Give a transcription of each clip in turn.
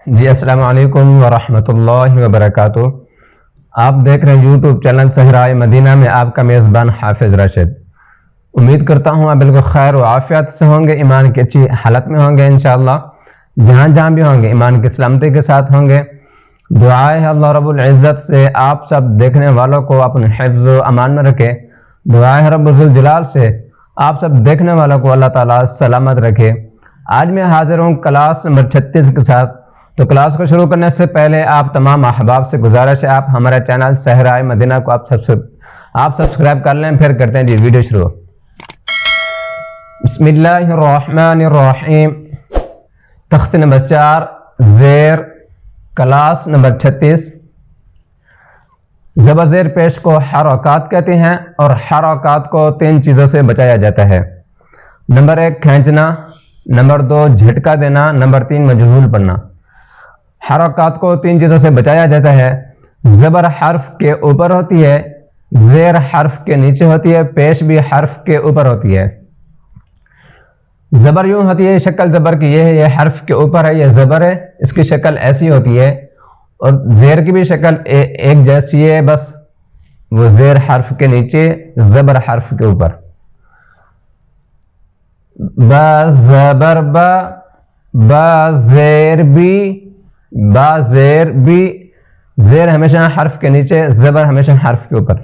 جی السلام علیکم ورحمۃ اللہ وبرکاتہ۔ آپ دیکھ رہے ہیں یوٹیوب چینل صحرائے مدینہ میں آپ کا میزبان حافظ راشد۔ امید کرتا ہوں آپ بالکل خیر و عافیت سے ہوں گے، ایمان کی اچھی حالت میں ہوں گے انشاءاللہ۔ جہاں جہاں بھی ہوں گے ایمان کی سلامتی کے ساتھ ہوں گے۔ دعا ہے اللہ رب العزت سے آپ سب دیکھنے والوں کو اپنے حفظ و امان میں رکھے۔ دعا ہے رب ذوالجلال سے آپ سب دیکھنے والوں کو اللہ تعالیٰ سلامت رکھے۔ آج میں حاضر ہوں کلاس نمبر 36 کے ساتھ۔ تو کلاس کو شروع کرنے سے پہلے آپ تمام احباب سے گزارش ہے آپ ہمارے چینل صحرائے مدینہ کو آپ سبسکرائب کر لیں۔ پھر کرتے ہیں جی ویڈیو شروع۔ بسم اللہ الرحمن الرحیم۔ تخت نمبر 4 زیر کلاس نمبر 36۔ زبر زیر پیش کو حرکات کہتے ہیں اور حرکات کو 3 چیزوں سے بچایا جاتا ہے۔ نمبر 1 کھینچنا، نمبر 2 جھٹکا دینا، نمبر 3 مجہول پڑھنا۔ حرکات کو 3 چیزوں سے بچایا جاتا ہے۔ زبر حرف کے اوپر ہوتی ہے، زیر حرف کے نیچے ہوتی ہے، پیش بھی حرف کے اوپر ہوتی ہے۔ زبر یوں ہوتی ہے، شکل زبر کی یہ ہے، یہ حرف کے اوپر ہے، یہ زبر ہے، اس کی شکل ایسی ہوتی ہے، اور زیر کی بھی شکل ایک جیسی ہے، بس وہ زیر حرف کے نیچے، زبر حرف کے اوپر۔ با زبر با، با زیر بی، با زیر بی، زیر ہمیشہ حرف کے نیچے، زبر ہمیشہ حرف کے اوپر۔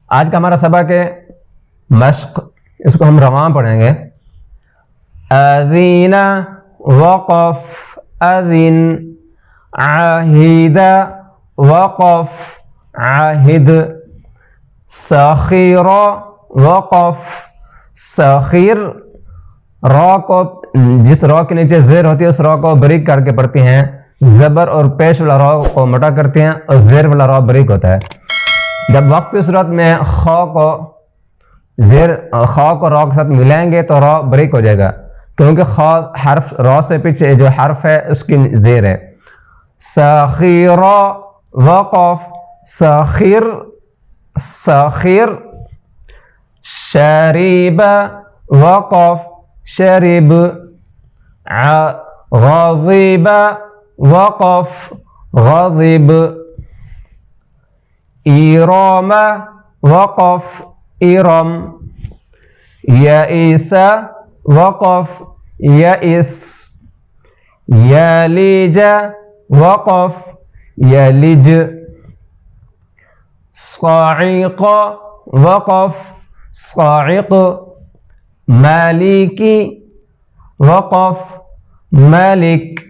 آج کا ہمارا سبق ہے مشق، اس کو ہم رواں پڑھیں گے۔ اذین وقف، اذن، عاہد وقف، عاہد، سخیر وقف، سخیر، را کو جس را کے نیچے زیر ہوتی ہے اس را کو بریک کر کے پڑھتے ہیں، زبر اور پیش والا را کو موٹا کرتے ہیں اور زیر والا را بریک ہوتا ہے۔ جب وقت کی صورت میں خا کو را کے ساتھ ملائیں گے تو را بریک ہو جائے گا، کیونکہ خا حرف را سے پیچھے جو حرف ہے اس کی زیر ہے۔ سخیر وقف، سخیر، سخیر، شریب وقف، شریب، غضب وقف، غضب، ایرام وقف، ایرم، یئس وقف، یئس، یلج وقف، یلج، صاعق وقف، صاعق، مالکی وقف، مالک،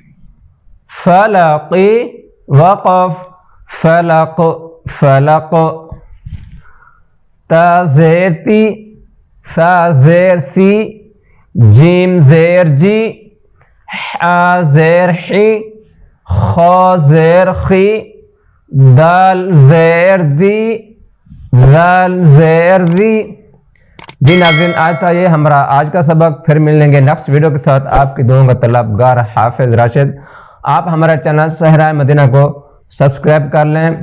فلقی وقف، فلق، فلق، تا زیر تی، ثا زیر ثی، جیم زیر جی، حا زیر حی، خا زیر خی، دال زیر دی، ذال زیر دی۔ جی ناظرین، آج تھا یہ ہمارا آج کا سبق، پھر ملیں گے نیکسٹ ویڈیو کے ساتھ۔ آپ کی دعاؤں کا طلبگار حافظ راشد۔ آپ ہمارے چینل صحرائے مدینہ کو سبسکرائب کر لیں۔